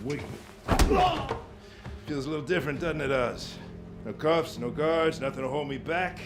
wait. Feels a little different, doesn't it, Oz? No cuffs, no guards, nothing to hold me back.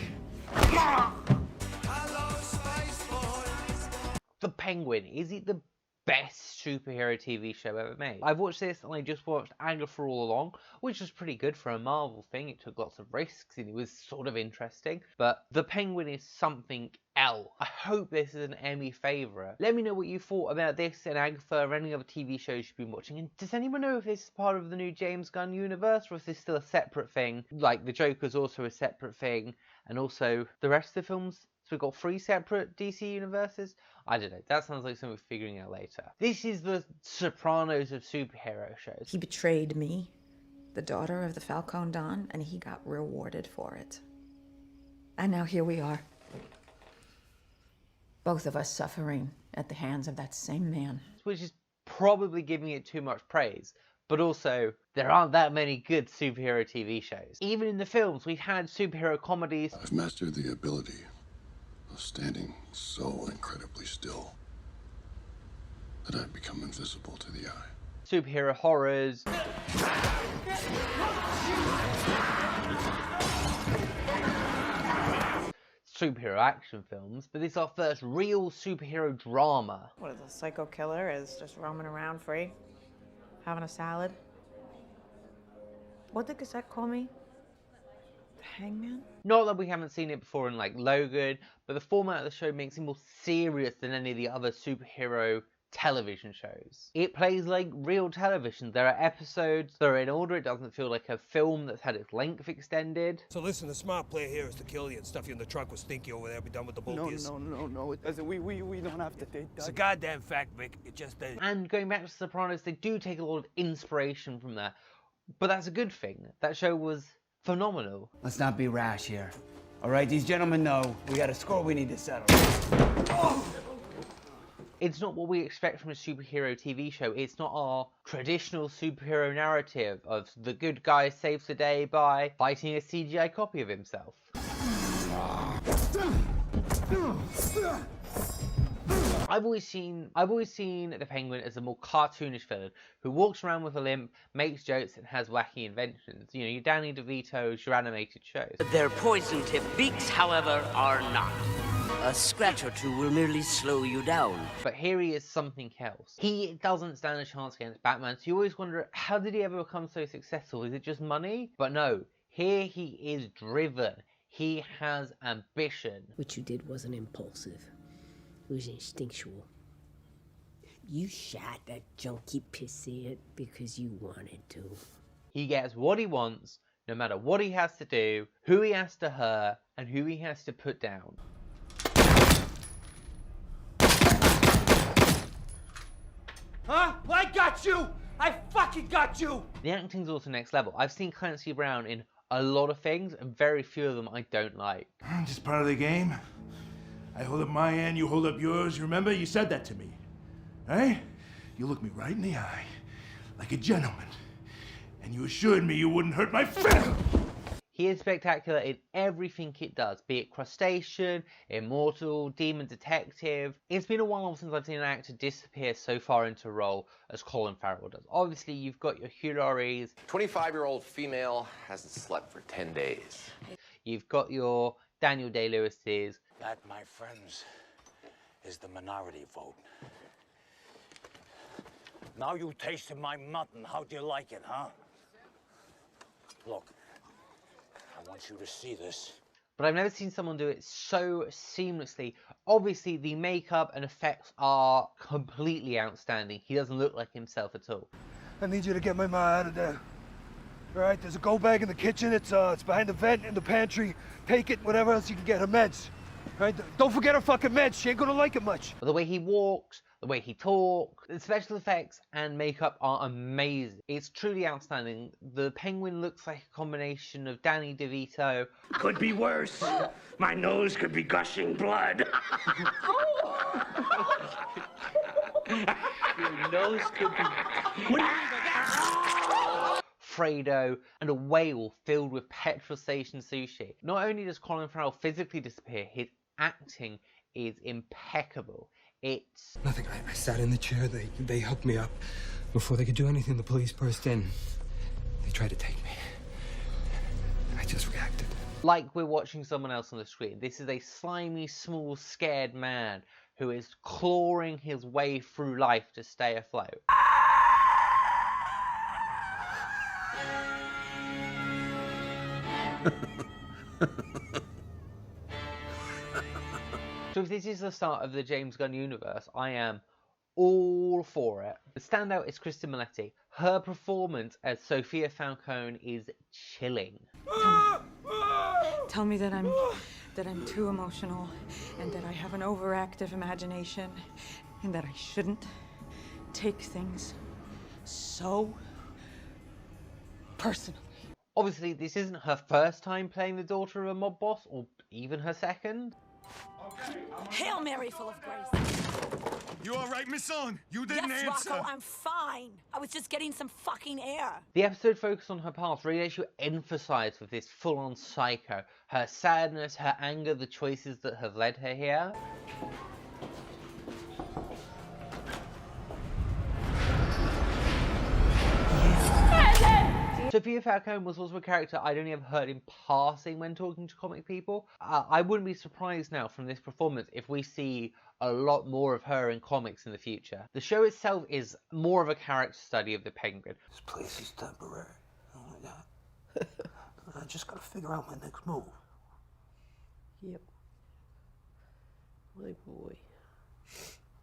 The Penguin, is it the best superhero TV show ever made? I've watched this and I just watched Agatha All Along, which was pretty good for a Marvel thing. It took lots of risks and it was sort of interesting. But The Penguin is something else. I hope this is an Emmy favourite. Let me know what you thought about this and Agatha or any other TV shows you've been watching. And does anyone know if this is part of the new James Gunn universe, or is this still a separate thing? Like the Joker's also a separate thing, and also the rest of the films. So we've got 3 separate DC universes? I don't know. That sounds like something we're figuring out later. This is the Sopranos of superhero shows. He betrayed me, the daughter of the Falcone Don, and he got rewarded for it. And now here we are. Both of us suffering at the hands of that same man. Which is probably giving it too much praise. But also, there aren't that many good superhero TV shows. Even in the films, we've had superhero comedies. I've mastered the ability of standing so incredibly still that I've become invisible to the eye. Superhero horrors. Superhero action films, but this is our first real superhero drama. What is a psycho killer is just roaming around free, having a salad. What did Cassette call me? The Hangman? Not that we haven't seen it before in like Logan, but the format of the show makes it more serious than any of the other superhero television shows. It plays like real television. There are episodes that are in order. It doesn't feel like a film that's had its length extended. So listen, the smart play here is to kill you and stuff you in the trunk with Stinky over there. Be done with the bulkies. No. It doesn't. We don't have to take that. It's a goddamn fact, Vic. It just is. And going back to Sopranos, they do take a lot of inspiration from that. But that's a good thing. That show was phenomenal. Let's not be rash here. All right, these gentlemen know we got a score we need to settle. It's not what we expect from a superhero TV show. It's not our traditional superhero narrative of the good guy saves the day by fighting a CGI copy of himself. I've always seen the Penguin as a more cartoonish villain who walks around with a limp, makes jokes, and has wacky inventions. You know, your Danny DeVito's, your animated shows. Their poison-tipped beaks, however, are not. A scratch or two will merely slow you down. But here he is something else. He doesn't stand a chance against Batman, so you always wonder, how did he ever become so successful? Is it just money? But no, here he is driven. He has ambition. What you did wasn't impulsive. It was instinctual. You shot that junkie pisshead because you wanted to. He gets what he wants, no matter what he has to do, who he has to hurt, and who he has to put down. Huh? I got you! I fucking got you! The acting's also next level. I've seen Clancy Brown in a lot of things, and very few of them I don't like. Just part of the game. I hold up my end, you hold up yours. You remember? You said that to me. Hey? You looked me right in the eye, like a gentleman. And you assured me you wouldn't hurt my feelings. He is spectacular in everything it does, be it Crustacean, Immortal, Demon Detective. It's been a while since I've seen an actor disappear so far into a role as Colin Farrell does. Obviously, you've got your Hugh Laurie's. 25-year-old female hasn't slept for 10 days. You've got your Daniel Day-Lewis's. That, my friends, is the minority vote. Now you tasted my mutton. How do you like it, huh? Look. I want you to see this. But I've never seen someone do it so seamlessly. Obviously, the makeup and effects are completely outstanding. He doesn't look like himself at all. I need you to get my ma out of there. All right, there's a go bag in the kitchen. It's behind the vent in the pantry. Take it, whatever else you can get her meds. All right, don't forget her fucking meds. She ain't gonna like it much. But the way he walks, the way he talks, the special effects and makeup are amazing. It's truly outstanding. The Penguin looks like a combination of Danny DeVito. Could be worse. My nose could be gushing blood. Your nose could be... Fredo, and a whale filled with petrol station sushi. Not only does Colin Farrell physically disappear, his acting is impeccable. It's... Nothing. I sat in the chair. They helped me up. Before they could do anything, the police burst in. They tried to take me. I just reacted. Like we're watching someone else on the screen, this is a slimy, small, scared man who is clawing his way through life to stay afloat. So if this is the start of the James Gunn universe, I am all for it. The standout is Kristen Miletti. Her performance as Sophia Falcone is chilling. Tell me that I'm too emotional, and that I have an overactive imagination, and that I shouldn't take things so personally. Obviously, this isn't her first time playing the daughter of a mob boss, or even her second. Hail Mary, full of grace. You all right, Miss On? You didn't Yes, answer. Rocco, I'm fine. I was just getting some fucking air. The episode focused on her past, really lets you emphasise with this full-on psycho. Her sadness, her anger, the choices that have led her here. Sophia Falcone was also a character I'd only ever heard in passing when talking to comic people. I wouldn't be surprised now from this performance if we see a lot more of her in comics in the future. The show itself is more of a character study of the Penguin. This place is temporary. Oh my god. I just gotta figure out my next move. Yep. My boy.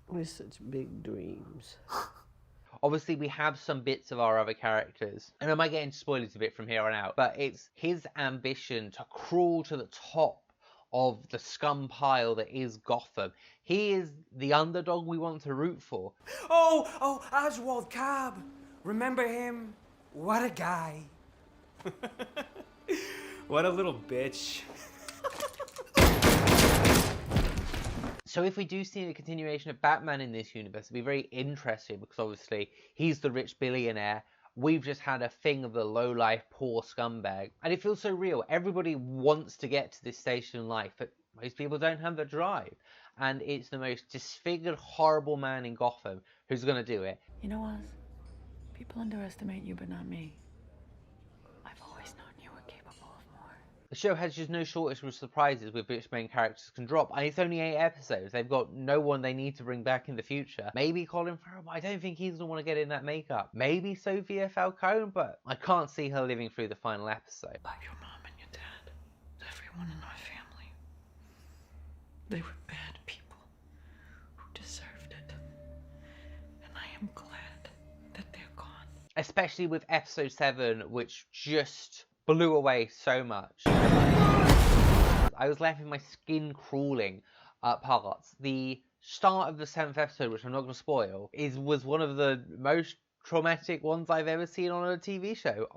With such big dreams. Obviously, we have some bits of our other characters, and I might get into spoilers a bit from here on out, but it's his ambition to crawl to the top of the scum pile that is Gotham. He is the underdog we want to root for. Oh, Oswald Cobb. Remember him? What a guy. What a little bitch. So if we do see a continuation of Batman in this universe, it'd be very interesting because obviously he's the rich billionaire. We've just had a thing of the low-life, poor scumbag. And it feels so real. Everybody wants to get to this station in life, but most people don't have the drive. And it's the most disfigured, horrible man in Gotham who's going to do it. You know, Oz, people underestimate you, but not me. I've always known you were capable of more. The show has just no shortage of surprises with which main characters can drop, and it's only 8 episodes. They've got no one they need to bring back in the future. Maybe Colin Farrell, but I don't think he's going to want to get in that makeup. Maybe Sophia Falcone, but I can't see her living through the final episode. Like your mom and your dad, everyone in our family. They were bad people who deserved it. And I am glad that they're gone. Especially with episode 7, which just blew away so much. I was left with my skin crawling at parts. The start of the 7th episode, which I'm not going to spoil, was one of the most traumatic ones I've ever seen on a TV show.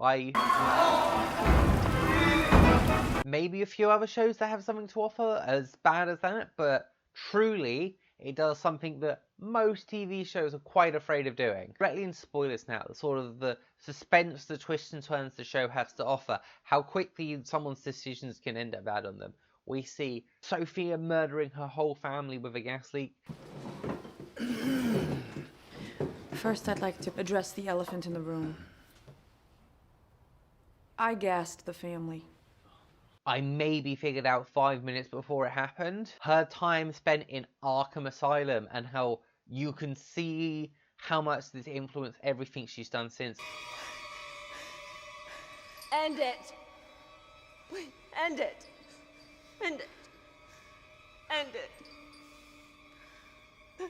Maybe a few other shows that have something to offer as bad as that, but truly, it does something that most TV shows are quite afraid of doing. Directly in spoilers now, sort of the suspense, the twists and turns the show has to offer, how quickly someone's decisions can end up bad on them. We see Sophia murdering her whole family with a gas leak. First, I'd like to address the elephant in the room. I gassed the family. I maybe figured out 5 minutes before it happened. Her time spent in Arkham Asylum and how you can see how much this influenced everything she's done since. End it. End it. End it. End it. End it.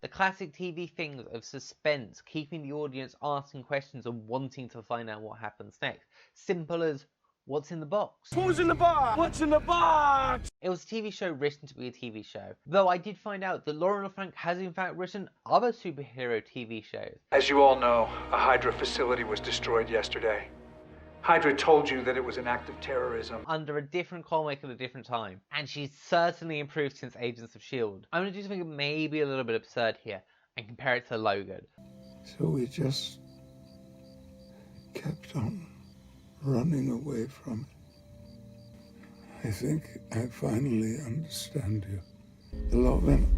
The classic TV things of suspense, keeping the audience asking questions and wanting to find out what happens next. Simple as, what's in the box? Who's in the box? What's in the box? It was a TV show written to be a TV show. Though I did find out that Lauren LaFranc has in fact written other superhero TV shows. As you all know, a Hydra facility was destroyed yesterday. Hydra told you that it was an act of terrorism. Under a different comic at a different time. And she's certainly improved since Agents of S.H.I.E.L.D. I'm going to do something maybe a little bit absurd here and compare it to Logan. So we just kept on running away from it. I think I finally understand you. The Logan.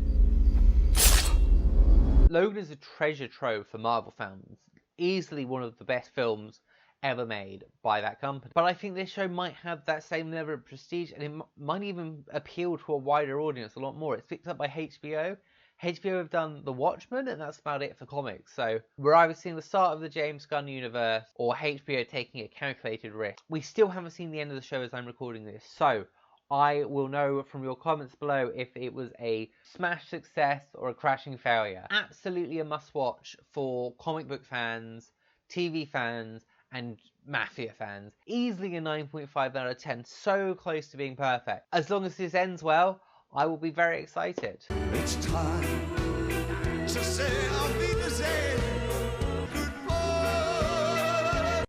Logan is a treasure trove for Marvel fans. Easily one of the best films ever made by that company. But I think this show might have that same level of prestige, and it might even appeal to a wider audience a lot more. It's picked up by HBO. HBO have done The Watchmen, and that's about it for comics. So we're either seeing the start of the James Gunn universe, or HBO taking a calculated risk. We still haven't seen the end of the show as I'm recording this, so I will know from your comments below if it was a smash success or a crashing failure. Absolutely a must-watch for comic book fans, TV fans, and Mafia fans. Easily a 9.5 out of 10, so close to being perfect. As long as this ends well, I will be very excited. It's time to say I'll be the same.